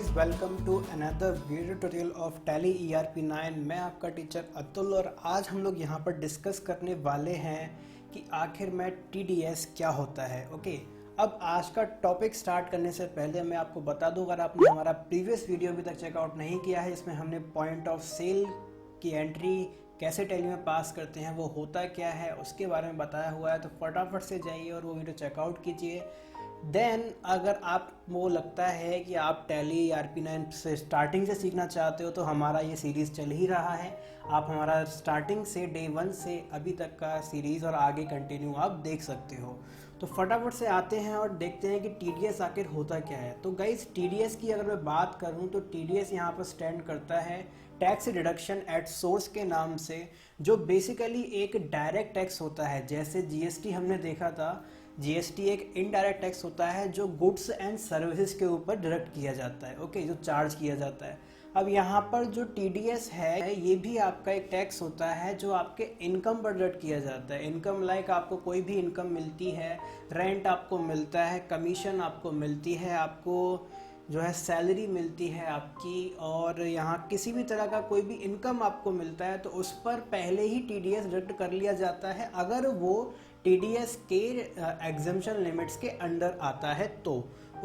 Welcome to another video tutorial of Tally ERP9। मैं आपका teacher Atul और आज हम लोग यहाँ पर डिस्कस करने वाले हैं कि आखिर में TDS क्या होता है। ओके, अब आज का टॉपिक स्टार्ट करने से पहले मैं आपको बता दूं, अगर आपने हमारा प्रीवियस वीडियो अभी तक चेकआउट नहीं किया है, इसमें हमने पॉइंट ऑफ सेल की एंट्री कैसे टैली में पास करते हैं, वो होता क्या है, उसके बारे में बताया हुआ है। तो फटाफट से जाइए और वो वीडियो चेकआउट कीजिए। देन अगर आपको लगता है कि आप टैली ERP9 से स्टार्टिंग से सीखना चाहते हो तो हमारा ये सीरीज़ चल ही रहा है। आप हमारा स्टार्टिंग से डे 1 से अभी तक का सीरीज़ और आगे कंटिन्यू आप देख सकते हो। तो फटाफट से आते हैं और देखते हैं कि TDS आखिर होता क्या है। तो गाइस, TDS की अगर मैं बात करूं तो TDS यहाँ पर स्टैंड करता है टैक्स डिडक्शन एट सोर्स के नाम से, जो बेसिकली एक डायरेक्ट टैक्स होता है। जैसे GST हमने देखा था, GST एक इनडायरेक्ट टैक्स होता है जो गुड्स एंड सर्विसेज के ऊपर डायरेक्ट किया जाता है। ओके, जो चार्ज किया जाता है। अब यहाँ पर जो TDS है ये भी आपका एक टैक्स होता है जो आपके इनकम पर डायरेक्ट किया जाता है। इनकम लाइक आपको कोई भी इनकम मिलती है, रेंट आपको मिलता है, कमीशन आपको मिलती है, आपको जो है सैलरी मिलती है आपकी, और यहाँ किसी भी तरह का कोई भी इनकम आपको मिलता है तो उस पर पहले ही TDS डिडक्ट कर लिया जाता है अगर वो TDS के एग्जम्पशन लिमिट्स के अंडर आता है तो।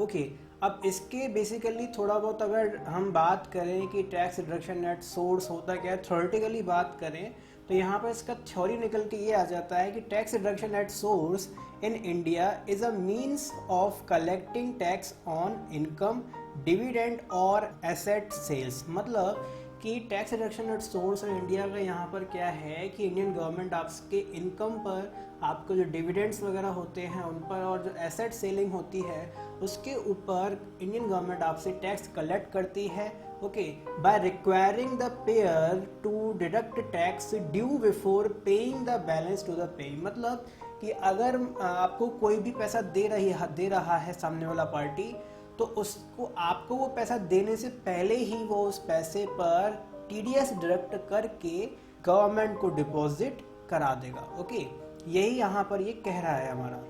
ओके, अब इसके बेसिकली थोड़ा बहुत अगर हम बात करें कि टैक्स डिडक्शन एट सोर्स होता क्या है, थ्योरेटिकली बात करें तो यहाँ पर इसका थ्योरी निकल के ये आ जाता है कि tax deduction at source in India is a means of collecting tax on income, dividend और एसेट सेल्स। मतलब कि tax deduction at source in India का यहाँ पर क्या है कि इंडियन गवर्नमेंट आपके इनकम पर, आपको जो डिविडेंड्स वगैरह होते हैं उन पर, और जो एसेट सेलिंग होती है उसके ऊपर इंडियन गवर्नमेंट आपसे टैक्स कलेक्ट करती है। Okay, by requiring the payer to deduct tax due before paying the balance to the payee. मतलब कि अगर आपको कोई भी पैसा दे रहा है सामने वाला पार्टी, तो उसको आपको वो पैसा देने से पहले ही वो उस पैसे पर TDS डिडक्ट करके गवर्नमेंट को डिपॉजिट करा देगा। ओके, यही यहाँ पर ये कह रहा है हमारा।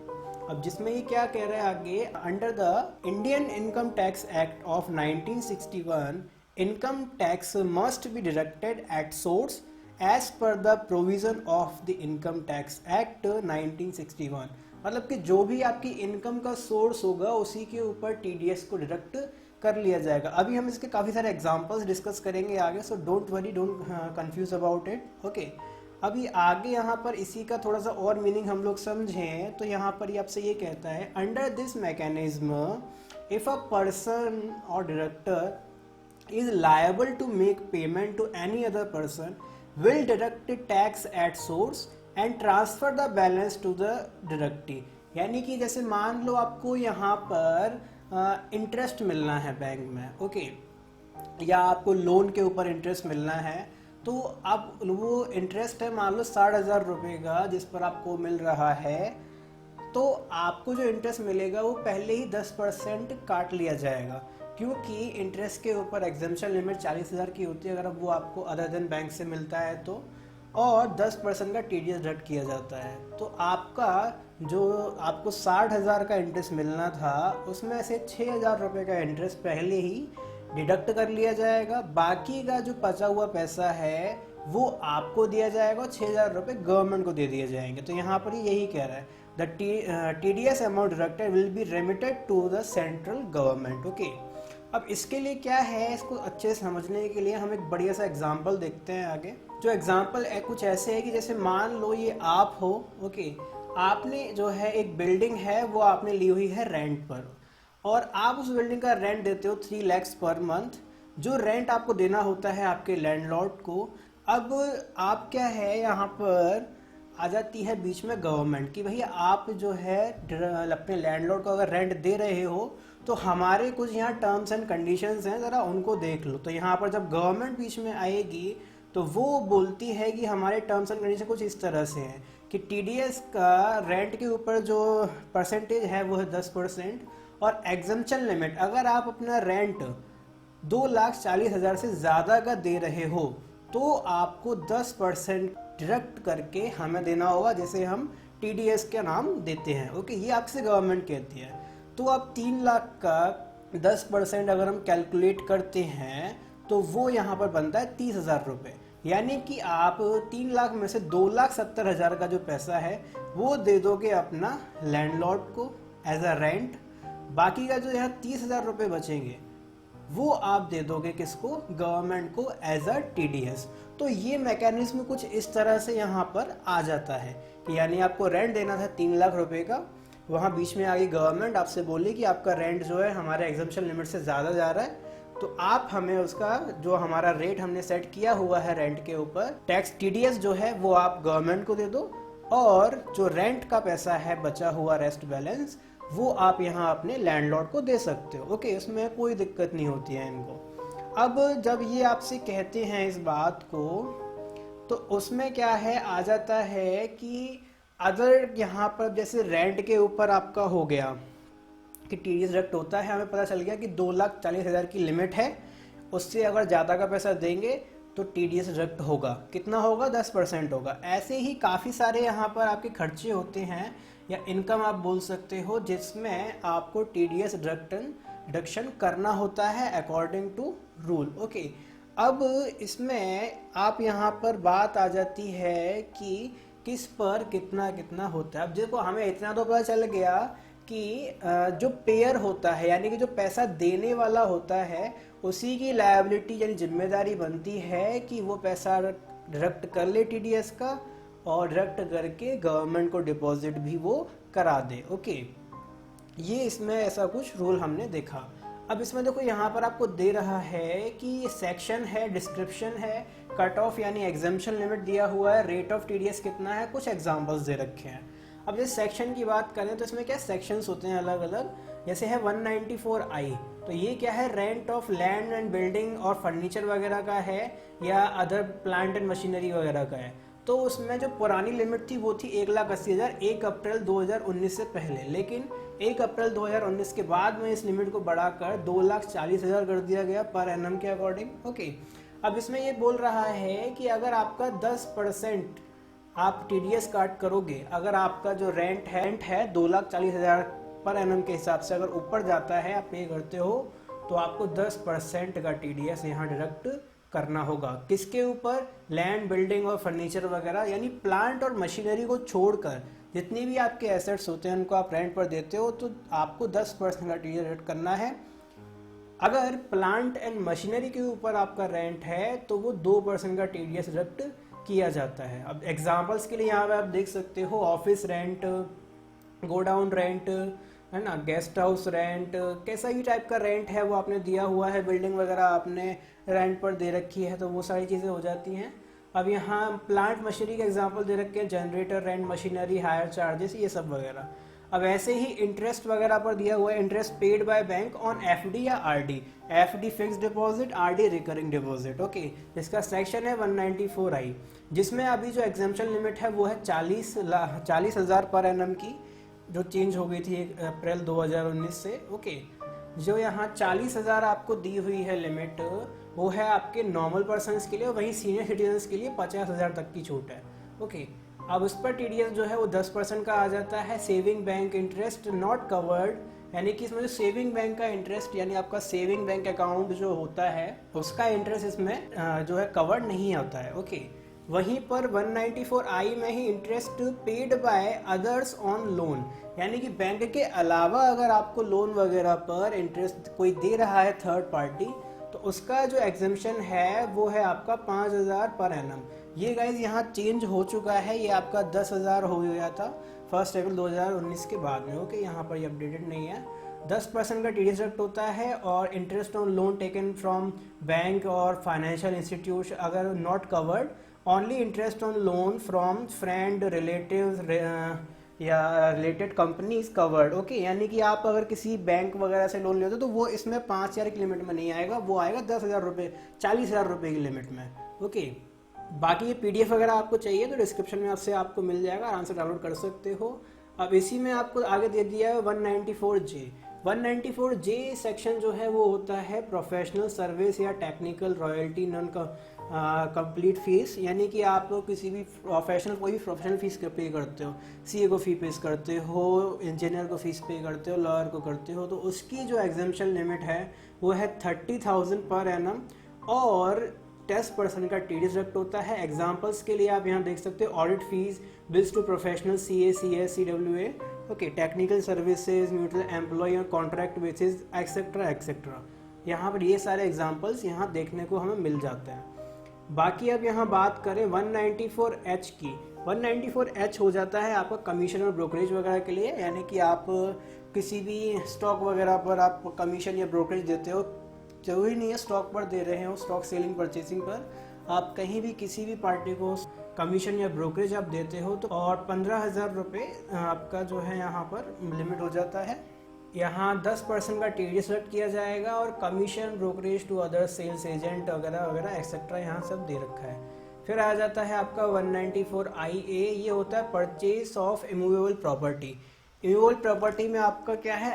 अब जिसमें ये क्या कह रहा है आगे, under the Indian income tax act of 1961 income tax must be deducted at source as per the provision of the income tax act 1961। मतलब कि जो भी आपकी इनकम का सोर्स होगा उसी के ऊपर TDS को डिडक्ट कर लिया जाएगा। अभी हम इसके काफ़ी सारे एग्जांपल्स डिस्कस करेंगे आगे, so don't worry, don't confuse about it. Okay, अभी आगे यहाँ पर इसी का थोड़ा सा और मीनिंग हम लोग समझें तो यहाँ पर ये आपसे ये कहता है, under this mechanism if a person और director is liable to make payment to any other person will deduct tax at source and transfer the balance to the deductee। यानी कि जैसे मान लो आपको यहाँ पर इंटरेस्ट मिलना है बैंक में, ओके, या आपको लोन के ऊपर इंटरेस्ट मिलना है, तो अब वो इंटरेस्ट है मान लो 60,000 रुपये का जिस पर आपको मिल रहा है, तो आपको जो इंटरेस्ट मिलेगा वो पहले ही 10% काट लिया जाएगा, क्योंकि इंटरेस्ट के ऊपर एग्जम्पशन लिमिट 40,000 की होती है अगर वो आपको अदर देन बैंक से मिलता है तो, और 10% का TDS डिडक्ट किया जाता है। तो आपका जो आपको 60,000 का इंटरेस्ट मिलना था उसमें से 6,000 रुपये का इंटरेस्ट पहले ही डिडक्ट कर लिया जाएगा, बाकी का जो बचा हुआ पैसा है वो आपको दिया जाएगा और 6,000 रुपये गवर्नमेंट को दे दिए जाएंगे। तो यहाँ पर यही कह रहा है, the TDS amount deducted will be remitted to the central government. Okay, अब इसके लिए क्या है, इसको अच्छे से समझने के लिए हम एक बढ़िया सा एग्जाम्पल देखते हैं आगे। जो एग्जाम्पल कुछ ऐसे है कि जैसे मान लो ये आप हो, ओके, आपने जो है एक बिल्डिंग है वो आपने ली हुई है रेंट पर, और आप उस बिल्डिंग का रेंट देते हो 3 लाख पर मंथ, जो रेंट आपको देना होता है आपके लैंडलॉर्ड को। अब आप क्या है यहाँ पर आ जाती है बीच में गवर्नमेंट कि भैया आप जो है अपने लैंडलॉर्ड को अगर रेंट दे रहे हो तो हमारे कुछ यहाँ टर्म्स एंड कंडीशंस हैं, ज़रा उनको देख लो। तो यहाँ पर जब गवर्नमेंट बीच में आएगी तो वो बोलती है कि हमारे टर्म्स एंड कंडीशन कुछ इस तरह से हैं कि TDS का रेंट के ऊपर जो परसेंटेज है वो है 10%, और एग्जम्पशन लिमिट अगर आप अपना रेंट 2,40,000 से ज़्यादा का दे रहे हो तो आपको 10% डिडक्ट करके हमें देना होगा, जैसे हम TDS का नाम देते हैं। ओके, ये आपसे गवर्नमेंट कहती है। तो आप 3 लाख का 10% अगर हम कैलकुलेट करते हैं तो वो यहाँ पर बनता है 30,000 रुपये। यानी कि आप 3 लाख में से 2,70,000 का जो पैसा है वो दे दोगे अपना लैंडलॉर्ड को एज अ रेंट। बाकी का जो यहाँ 30,000 रुपये बचेंगे वो आप दे दोगे किसको, गवर्नमेंट को एज अ टीडीएस। तो ये मैकेनिज्म कुछ इस तरह से यहाँ पर आ जाता है कि यानी आपको रेंट देना था 3 लाख रुपए का, वहाँ बीच में आ गई गवर्नमेंट, आपसे बोली कि आपका रेंट जो है हमारे एग्जम्पशन लिमिट से ज़्यादा जा रहा है, तो आप हमें उसका जो हमारा रेट हमने सेट किया हुआ है रेंट के ऊपर, टैक्स टीडीएस जो है वो आप गवर्नमेंट को दे दो, और जो रेंट का पैसा है बचा हुआ रेस्ट बैलेंस वो आप यहाँ अपने लैंडलॉर्ड को दे सकते हो। ओके, इसमें कोई दिक्कत नहीं होती है इनको। अब जब ये आपसे कहते हैं इस बात को, तो उसमें क्या है, आ जाता है कि अगर यहाँ पर जैसे रेंट के ऊपर आपका हो गया कि टीडीएस डिडक्ट होता है, हमें पता चल गया कि 2,40,000 की लिमिट है, उससे अगर ज़्यादा का पैसा देंगे तो टीडीएस डिडक्ट होगा। कितना होगा, 10% होगा। ऐसे ही काफ़ी सारे यहाँ पर आपके खर्चे होते हैं या इनकम आप बोल सकते हो, जिसमें आपको टीडीएस डिडक्शन करना होता है अकॉर्डिंग टू रूल। ओके, अब इसमें आप यहाँ पर बात आ जाती है कि किस पर कितना कितना होता है। अब देखो, हमें इतना तो पता चल गया कि जो पेयर होता है यानी कि जो पैसा देने वाला होता है उसी की लायबिलिटी यानी जिम्मेदारी बनती है कि वो पैसा डिडक्ट कर ले टीडीएस का, और डिडक्ट करके गवर्नमेंट को डिपॉजिट भी वो करा दे। ओके, ये इसमें ऐसा कुछ रूल हमने देखा। अब इसमें देखो यहाँ पर आपको दे रहा है कि सेक्शन है, डिस्क्रिप्शन है, कट ऑफ यानी एग्जाम्पशन लिमिट दिया हुआ है, रेट ऑफ टीडीएस कितना है, कुछ एग्जांपल्स दे रखे हैं। अब जैसे सेक्शन की बात करें तो इसमें क्या सेक्शंस होते हैं अलग अलग, जैसे है 194I, तो ये क्या है, rent of land and building और फर्नीचर वगैरह का है या अदर प्लांट एंड मशीनरी वगैरह का है। तो उसमें जो पुरानी लिमिट थी वो थी 1,80,000 1 अप्रैल 2019 से पहले, लेकिन 1 अप्रैल 2019 के बाद में इस लिमिट को बढ़ाकर 2,40,000 कर दिया गया पर एनम के अकॉर्डिंग। ओके, अब इसमें ये बोल रहा है कि अगर आपका 10% आप टीडीएस काट करोगे, अगर आपका जो रेंट है 2,40,000 पर एनम के हिसाब से अगर ऊपर जाता है, आप पे करते हो, तो आपको 10% का टीडीएस यहाँ डिडक्ट करना होगा। किसके ऊपर, लैंड बिल्डिंग और फर्नीचर वगैरह, यानी प्लांट और मशीनरी को छोड़कर जितनी भी आपके एसेट्स होते हैं उनको आप रेंट पर देते हो तो आपको 10% का टीडीएस डिडक्ट करना है। अगर प्लांट एंड मशीनरी के ऊपर आपका रेंट है तो वो 2% का टीडीएस डिडक्ट किया जाता है। अब एग्जांपल्स के लिए यहाँ पे आप देख सकते हो, ऑफिस रेंट, गोडाउन रेंट, है ना, गेस्ट हाउस रेंट, कैसा भी टाइप का रेंट है वो आपने दिया हुआ है, बिल्डिंग वगैरह आपने रेंट पर दे रखी है, तो वो सारी चीज़ें हो जाती हैं। अब यहाँ प्लांट मशीनरी के एग्जांपल दे रखे हैं, generator rent, machinery higher charges, ये सब वगैरह। अब ऐसे ही इंटरेस्ट वगैरह पर दिया हुआ है, interest paid by bank on FD या RD, FD fix deposit, RD recurring deposit. Okay, जिसका सेक्शन है 194I, जिसमें अभी जो एग्जाम्पशन लिमिट है वो है 40,000 पर एनम की, जो चेंज हो गई थी 1 अप्रैल 2019 से। ओके, जो यहाँ 40,000 आपको दी हुई है लिमिट, वो है आपके नॉर्मल पर्सन्स के लिए, वहीं सीनियर सिटीजन्स के लिए 50,000 तक की छूट है। ओके, अब उस पर टीडीएस जो है वो 10% का आ जाता है। Saving bank interest not covered, यानी कि इसमें जो सेविंग बैंक का इंटरेस्ट यानी आपका सेविंग बैंक अकाउंट जो होता है उसका इंटरेस्ट इसमें जो है कवर्ड नहीं होता है। ओके, वहीं पर 194I में ही interest paid by others on loan, यानी कि बैंक के अलावा अगर आपको लोन वगैरह पर इंटरेस्ट कोई दे रहा है थर्ड पार्टी, तो उसका जो एग्जम्पशन है वो है आपका 5,000 पर एनम। ये गाइज यहाँ चेंज हो चुका है, ये आपका 10,000 हो गया था 1 अप्रैल 2019 के बाद में। ओके, यहाँ पर ये अपडेटेड नहीं है। 10% का टीडीएस डिडक्ट होता है, और interest on loan taken from bank और फाइनेंशियल इंस्टीट्यूशन अगर not covered, only interest on loan from friend, relatives या related company is covered. Okay, यानी कि आप अगर किसी बैंक वगैरह से लोन लेते हो तो वो इसमें 5,000 की लिमिट में नहीं आएगा, वो आएगा 10,000 रुपये, 40,000 रुपये की लिमिट में। ओके, बाकी ये पीडीएफ वगैरह आपको चाहिए तो डिस्क्रिप्शन में आपसे आपको मिल जाएगा, आराम से डाउनलोड कर सकते हो। अब इसी में आपको आगे दे दिया है 194J। 194J सेक्शन जो है वो होता है प्रोफेशनल सर्विस या टेक्निकल रॉयल्टी कंप्लीट फीस, यानी कि आप किसी भी कोई भी प्रोफेशनल फीस पे करते हो, सीए को फी पे करते हो, इंजीनियर को फीस पे करते हो, लॉयर को करते हो, तो उसकी जो एग्जाम्पशन लिमिट है वो है 30,000 पर एनम और 10% का टी डी डिडक्ट होता है। एग्जाम्पल्स के लिए आप यहाँ देख सकते हो audit fees, bills to professional, C A, C S, C W A, okay, technical services, mutual employ और कॉन्ट्रैक्ट बेसिस एक्सेट्रा एक्सेट्रा। यहाँ पर ये सारे एग्जाम्पल्स यहाँ देखने को हमें मिल जाते हैं। बाकी अब यहाँ बात करें 194H की, 194H हो जाता है आपका कमीशन और ब्रोकरेज वगैरह के लिए, यानी कि आप किसी भी स्टॉक वगैरह पर आप कमीशन या ब्रोकरेज देते हो, जरूरी नहीं है स्टॉक पर दे रहे हो, स्टॉक सेलिंग परचेसिंग पर आप कहीं भी किसी भी पार्टी को कमीशन या ब्रोकरेज आप देते हो तो, और 15,000 रुपये आपका जो है यहाँ पर लिमिट हो जाता है। यहाँ 10% का टी डी डिडक्ट किया जाएगा और commission, brokerage to other sales agent वगैरह वगैरह एक्सेट्रा यहाँ सब दे रखा है। फिर आ जाता है आपका 194IA, ये होता है purchase of immovable property. Immovable property में आपका क्या है,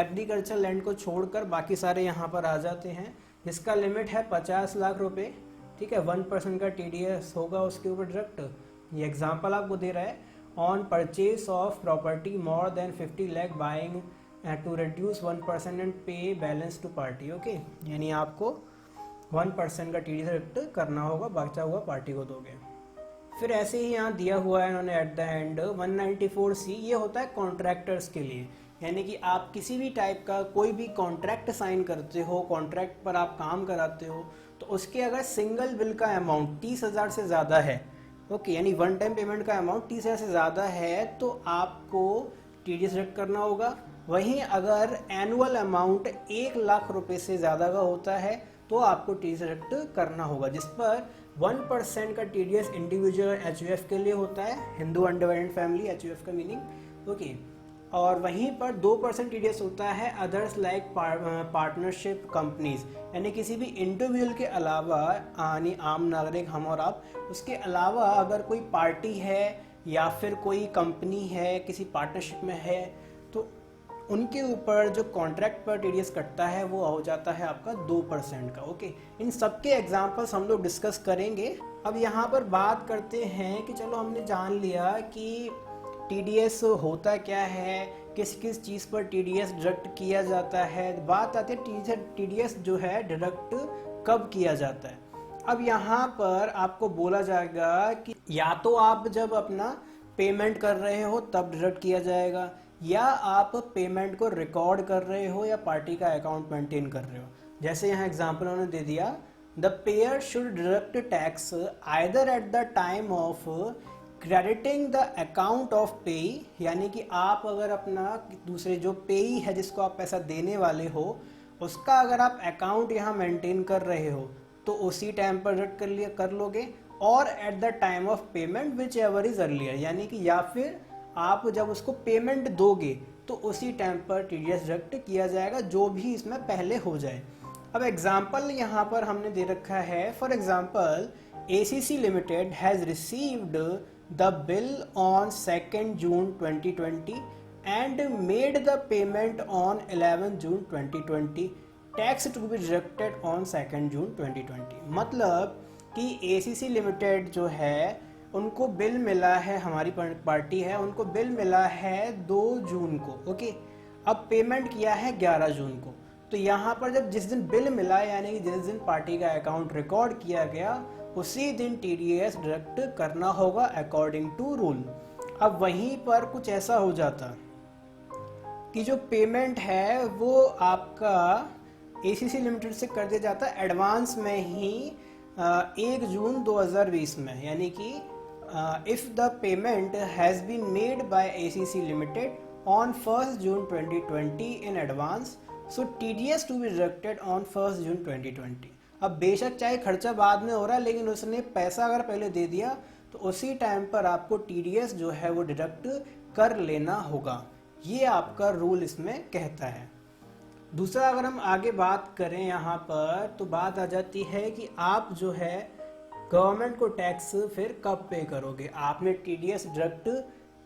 एग्रीकल्चर लैंड को छोड़कर बाकी सारे यहाँ पर आ जाते हैं, जिसका लिमिट है 50 लाख रुपए, ठीक है। 1% का TDS होगा उसके ऊपर डिडक्ट। ये एग्जांपल आपको दे रहा है, on purchase of property more than 50 lakh buying to reduce 1% and pay balance to party, okay, यानी आपको 1% का TDS डिडक्ट करना होगा, बचा हुआ पार्टी को दोगे। फिर ऐसे ही यहाँ दिया हुआ है इन्होंने एट द एंड 194C, ये होता है कॉन्ट्रैक्टर्स के लिए, यानी कि आप किसी भी टाइप का कोई भी कॉन्ट्रैक्ट साइन करते हो, कॉन्ट्रैक्ट पर आप काम कराते हो, तो उसके अगर सिंगल बिल का अमाउंट 30,000 से ज़्यादा है, ओके, यानी वन टाइम पेमेंट का अमाउंट 30,000 से ज़्यादा है तो आपको TDS डिडक्ट करना होगा। वहीं अगर एनुअल अमाउंट 1 लाख रुपए से ज़्यादा का होता है तो आपको TDS डिडक्ट करना होगा, जिस पर 1% का TDS इंडिविजुअल HUF के लिए होता है, हिंदू अनडिवाइडेड फैमिली, HUF का मीनिंग, ओके। और वहीं पर 2% TDS होता है अदर्स लाइक पार्टनरशिप कंपनीज, यानी किसी भी इंडिविजुअल के अलावा, यानी आम नागरिक हम और आप, उसके अलावा अगर कोई पार्टी है या फिर कोई कंपनी है किसी पार्टनरशिप में है तो उनके ऊपर जो कॉन्ट्रैक्ट पर TDS कटता है वो हो जाता है आपका 2% का, ओके। इन सबके एग्जांपल्स हम लोग डिस्कस करेंगे। अब यहाँ पर बात करते हैं कि चलो हमने जान लिया कि TDS होता क्या है, किस किस चीज़ पर TDS डिडक्ट किया जाता है। बात आती है TDS जो है डिडक्ट कब किया जाता है। अब यहाँ पर आपको बोला जाएगा कि या तो आप जब अपना पेमेंट कर रहे हो तब डिडक्ट किया जाएगा, या आप पेमेंट को रिकॉर्ड कर रहे हो या पार्टी का अकाउंट मेंटेन कर रहे हो। जैसे यहाँ एग्जांपल उन्होंने दे दिया, the pair should deduct tax either at the time of crediting the account of पेई, यानी कि आप अगर अपना दूसरे जो पेई है जिसको आप पैसा देने वाले हो उसका अगर आप अकाउंट यहाँ मेंटेन कर रहे हो तो उसी टाइम पर डिडक्ट कर लोगे, और at the time of payment which ever is earlier, यानी कि या फिर आप जब उसको पेमेंट दोगे तो उसी टाइम पर TDS डिडक्ट किया जाएगा, जो भी इसमें पहले हो जाए। अब एग्जाम्पल यहाँ पर हमने दे रखा है, for example ACC limited has received the bill on 2 June 2020 and made the payment on 11 June 2020, tax to be deducted on 2 June 2020। मतलब कि ACC लिमिटेड जो है उनको बिल मिला है, हमारी पार्टी है, उनको बिल मिला है 2 जून को, ओके। अब पेमेंट किया है 11 जून को, तो यहाँ पर जब जिस दिन बिल मिला यानी कि जिस दिन पार्टी का अकाउंट रिकॉर्ड किया गया उसी दिन TDS डिडक्ट करना होगा अकॉर्डिंग टू रूल। अब वहीं पर कुछ ऐसा हो जाता कि जो पेमेंट है वो आपका ACC लिमिटेड से कर दिया जाता है एडवांस में ही 1 जून 2020 में, यानी कि if the payment has been made by ACC Limited on 1st June 2020 in advance, so TDS to be deducted on 1st June 2020। अब बेशक चाहे खर्चा बाद में हो रहा है लेकिन उसने पैसा अगर पहले दे दिया तो उसी टाइम पर आपको TDS जो है वो डिडक्ट कर लेना होगा, ये आपका रूल इसमें कहता है। दूसरा अगर हम आगे बात करें यहाँ पर तो बात आ जाती है कि आप जो है गवर्नमेंट को टैक्स फिर कब पे करोगे। आपने TDS डिडक्ट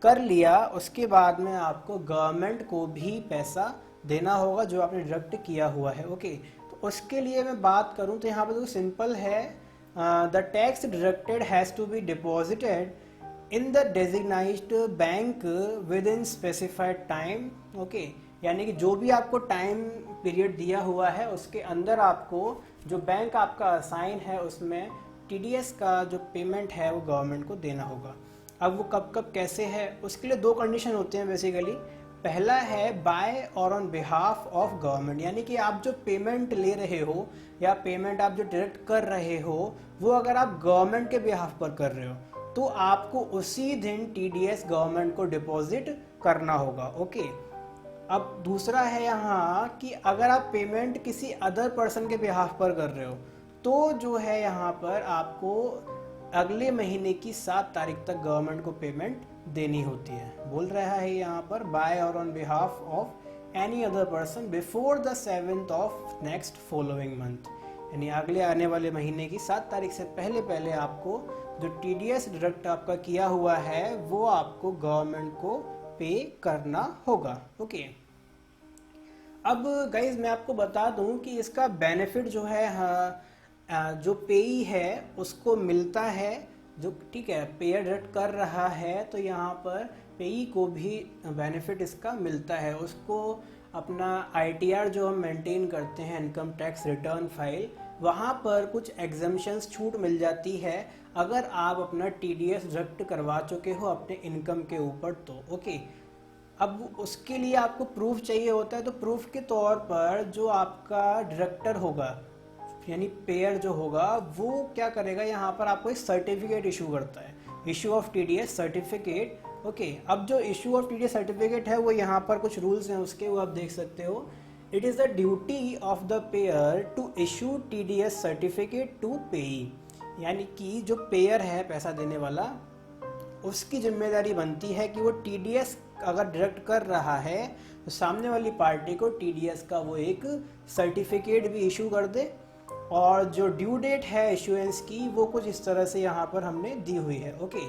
कर लिया, उसके बाद में आपको गवर्नमेंट को भी पैसा देना होगा जो आपने डिडक्ट किया हुआ है, ओके। तो उसके लिए मैं बात करूं तो यहाँ पर तो सिंपल है, the tax deducted has to be deposited in the designated bank within specified time. Okay, यानी कि जो भी आपको टाइम पीरियड दिया हुआ है उसके अंदर आपको जो बैंक आपका असाइन है उसमें टीडीएस का जो पेमेंट है वो गवर्नमेंट को देना होगा। अब वो कब कब कैसे है, उसके लिए दो कंडीशन होते हैं बेसिकली। पहला है बाय और ऑन बिहाफ ऑफ गवर्नमेंट, यानी कि आप जो पेमेंट ले रहे हो या पेमेंट आप जो डायरेक्ट कर रहे हो वो अगर आप गवर्नमेंट के बिहाफ पर कर रहे हो तो आपको उसी दिन टीडीएस गवर्नमेंट को डिपॉजिट करना होगा। ओके, अब दूसरा है यहाँ कि अगर आप पेमेंट किसी अदर पर्सन के बिहाफ पर कर रहे हो तो जो है यहाँ पर आपको अगले महीने की 7 तारीख तक गवर्नमेंट को पेमेंट देनी होती है। बोल रहा है यहाँ पर बाय और on behalf of any other person before the 7th of next following month, यानी अगले आने वाले महीने की 7 तारीख से पहले पहले आपको जो टीडीएस डिडक्ट आपका किया हुआ है वो आपको गवर्नमेंट को पे करना होगा। ओके, अब गाइज मैं आपको बता दूं कि इसका बेनिफिट जो है जो पेई है उसको मिलता है, जो ठीक है पेयर डिडक्ट कर रहा है तो यहाँ पर पेई को भी बेनिफिट इसका मिलता है। उसको अपना आईटीआर जो हम मेंटेन करते हैं इनकम टैक्स रिटर्न फाइल, वहाँ पर कुछ एग्जम्पशंस छूट मिल जाती है अगर आप अपना टीडीएस डिडक्ट करवा चुके हो अपने इनकम के ऊपर तो। ओके, अब उसके लिए आपको प्रूफ चाहिए होता है, तो प्रूफ के तौर पर जो आपका डायरेक्टर होगा यानी पेयर जो होगा वो क्या करेगा, यहाँ पर आपको एक सर्टिफिकेट इशू करता है, issue of TDS certificate. Okay, अब जो इशू ऑफ टीडीएस सर्टिफिकेट है वो यहाँ पर कुछ रूल्स हैं उसके, वो आप देख सकते हो। It is the duty of the payer to issue TDS certificate to payee, यानी कि जो पेयर है पैसा देने वाला उसकी जिम्मेदारी बनती है कि वो टीडीएस अगर डायरेक्ट कर रहा है तो सामने वाली पार्टी को टीडीएस का वो एक सर्टिफिकेट भी इशू कर दे, और जो ड्यू डेट है इशुएंस की वो कुछ इस तरह से यहाँ पर हमने दी हुई है। ओके,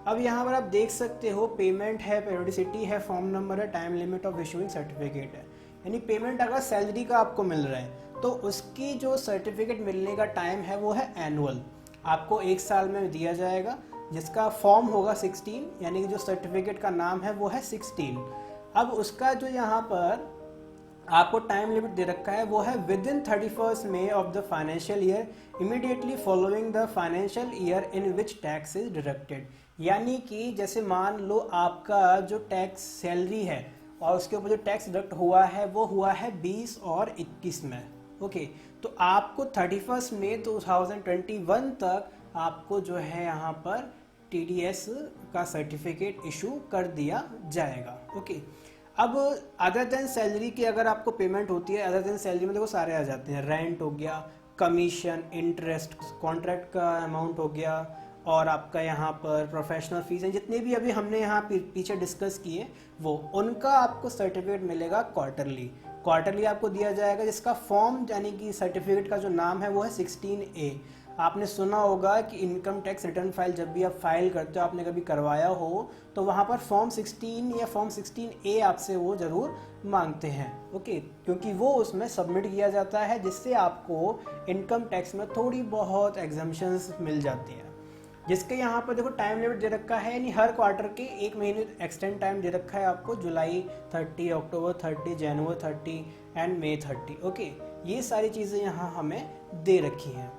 अब यहाँ पर आप देख सकते हो पेमेंट है, पेरियोडिसिटी है, फॉर्म नंबर है, time limit of issuing certificate है। यानी पेमेंट अगर सैलरी का आपको मिल रहा है तो उसकी जो सर्टिफिकेट मिलने का टाइम है वो है एनुअल, आपको 1 साल में दिया जाएगा, जिसका फॉर्म होगा 16, यानी कि जो सर्टिफिकेट का नाम है वो है 16। अब उसका जो यहाँ पर आपको टाइम लिमिट दे रखा है वो है with in 31 May of the financial year immediately following the financial year in which tax is deducted, यानी कि जैसे मान लो आपका जो टैक्स सैलरी है और उसके ऊपर जो टैक्स डिडक्ट हुआ है वो हुआ है 20 और 21 में। ओके, तो आपको 31 मई 2021 तक आपको जो है यहाँ पर टीडीएस का सर्टिफिकेट इशू कर दिया जाएगा। ओके, अब अदर देन सैलरी की अगर आपको पेमेंट होती है, अदर देन सैलरी में देखो सारे आ जाते हैं, रेंट हो गया, कमीशन, इंटरेस्ट, कॉन्ट्रैक्ट का अमाउंट हो गया, और आपका यहाँ पर प्रोफेशनल फीस हैं, जितने भी अभी हमने यहाँ पीछे डिस्कस किए वो उनका आपको सर्टिफिकेट मिलेगा क्वार्टरली आपको दिया जाएगा, जिसका फॉर्म यानी कि सर्टिफिकेट का जो नाम है वो है 16A। आपने सुना होगा कि इनकम टैक्स रिटर्न फाइल जब भी आप फाइल करते हो, आपने कभी करवाया हो तो वहाँ पर फॉर्म 16 या फॉर्म 16A आपसे वो ज़रूर मांगते हैं। ओके, क्योंकि वो उसमें सबमिट किया जाता है जिससे आपको इनकम टैक्स में थोड़ी बहुत एग्जम्पशंस मिल जाती हैं, जिसके यहाँ पर देखो टाइम लिमिट दे रखा है, यानी हर क्वार्टर के 1 महीने एक्सटेंड टाइम दे रखा है आपको, जुलाई 30, अक्टूबर 30, जनवरी 30 एंड मई 30। ओके, ये सारी चीज़ें यहाँ हमें दे रखी हैं।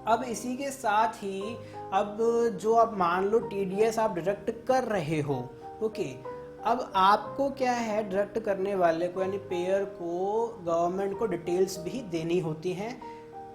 अब इसी के साथ ही अब जो आप मान लो टीडीएस आप डिडक्ट कर रहे हो, ओके, अब आपको क्या है डिडक्ट करने वाले को यानी पेयर को गवर्नमेंट को डिटेल्स भी देनी होती हैं,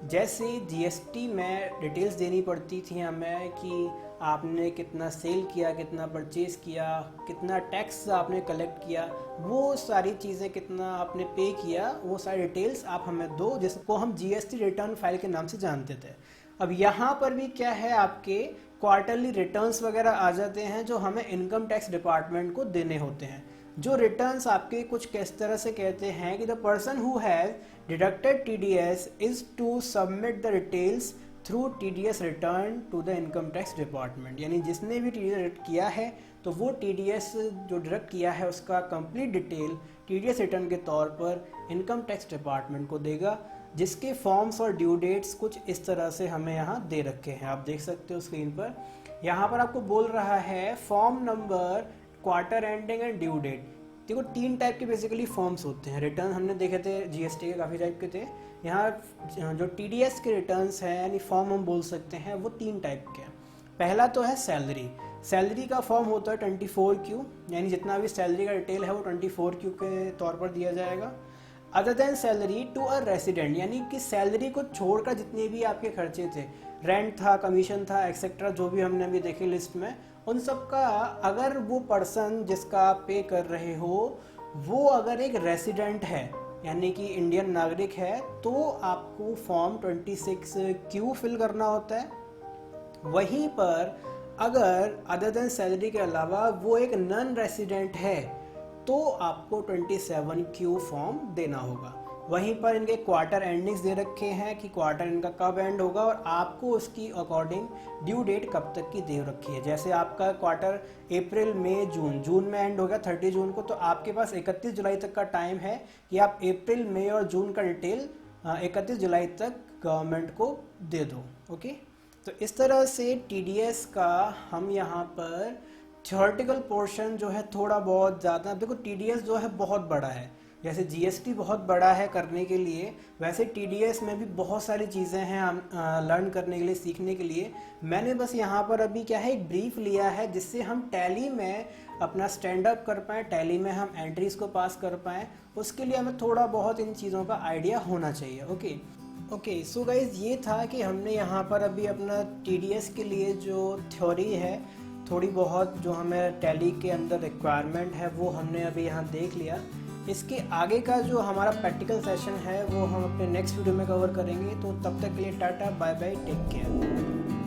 जैसे जीएसटी में डिटेल्स देनी पड़ती थी हमें कि आपने कितना सेल किया, कितना परचेज किया, कितना टैक्स आपने कलेक्ट किया, वो सारी चीज़ें कितना आपने पे किया, वो सारी डिटेल्स आप हमें दो, जिसको हम जीएसटी रिटर्न फाइल के नाम से जानते थे। अब यहाँ पर भी क्या है, आपके क्वार्टरली रिटर्न्स वगैरह आ जाते हैं जो हमें इनकम टैक्स डिपार्टमेंट को देने होते हैं। जो रिटर्न्स आपके कुछ किस तरह से कहते हैं कि the person who has deducted TDS is to submit the details through TDS return to the income tax department, यानी जिसने भी टीडीएस डिडक्ट किया है तो वो टीडीएस जो डिडक्ट किया है उसका कंप्लीट डिटेल टीडीएस रिटर्न के तौर पर इनकम टैक्स डिपार्टमेंट को देगा। जिसके फॉर्म्स और ड्यू डेट्स कुछ इस तरह से हमें यहाँ दे रखे हैं। आप देख सकते हो स्क्रीन पर, यहाँ पर आपको बोल रहा है form number, quarter ending and due date. देखो 3 टाइप के बेसिकली फॉर्म्स होते हैं। रिटर्न हमने देखे थे जीएसटी के काफ़ी टाइप के थे, यहाँ जो टीडीएस के रिटर्न्स हैं यानी फॉर्म हम बोल सकते हैं वो 3 टाइप के हैं। पहला तो है सैलरी। सैलरी का फॉर्म होता है 24Q, यानी जितना भी सैलरी का डिटेल है वो 24Q के तौर पर दिया जाएगा। Other than salary to a resident, यानी कि सैलरी को छोड़कर जितने भी आपके खर्चे थे, रेंट था, कमीशन था, एक्सेट्रा, जो भी हमने अभी देखे लिस्ट में, उन सब का अगर वो पर्सन जिसका आप पे कर रहे हो वो अगर एक रेसिडेंट है यानी कि इंडियन नागरिक है, तो आपको फॉर्म 26Q फिल करना होता है। वहीं पर अगर अदर देन सैलरी के अलावा वो एक नॉन रेसिडेंट है तो आपको 27Q फॉर्म देना होगा। वहीं पर इनके क्वार्टर एंडिंग्स दे रखे हैं कि क्वार्टर इनका कब एंड होगा और आपको उसकी अकॉर्डिंग ड्यू डेट कब तक की दे रखी है। जैसे आपका क्वार्टर अप्रैल मई जून में एंड हो गया 30 जून को, तो आपके पास 31 जुलाई तक का टाइम है कि आप अप्रैल मई और जून का डिटेल 31 जुलाई तक गवर्नमेंट को दे दो। ओके, तो इस तरह से टीडीएस का हम यहाँ पर थ्योरेटिकल पोर्शन जो है थोड़ा बहुत ज़्यादा, देखो टीडीएस जो है बहुत बड़ा है, जैसे जीएसटी बहुत बड़ा है करने के लिए, वैसे टीडीएस में भी बहुत सारी चीज़ें हैं लर्न करने के लिए, सीखने के लिए। मैंने बस यहाँ पर अभी क्या है एक ब्रीफ लिया है जिससे हम टैली में अपना स्टैंड अप कर पाएँ, टैली में हम एंट्रीज को पास कर पाएँ, उसके लिए हमें थोड़ा बहुत इन चीज़ों का आइडिया होना चाहिए। ओके, सो गाइज ये था कि हमने यहाँ पर अभी अपना टीडीएस के लिए जो थ्योरी है, थोड़ी बहुत जो हमें टैली के अंदर रिक्वायरमेंट है वो हमने अभी यहाँ देख लिया। इसके आगे का जो हमारा प्रैक्टिकल सेशन है वो हम अपने नेक्स्ट वीडियो में कवर करेंगे। तो तब तक के लिए tata, bye bye, take care.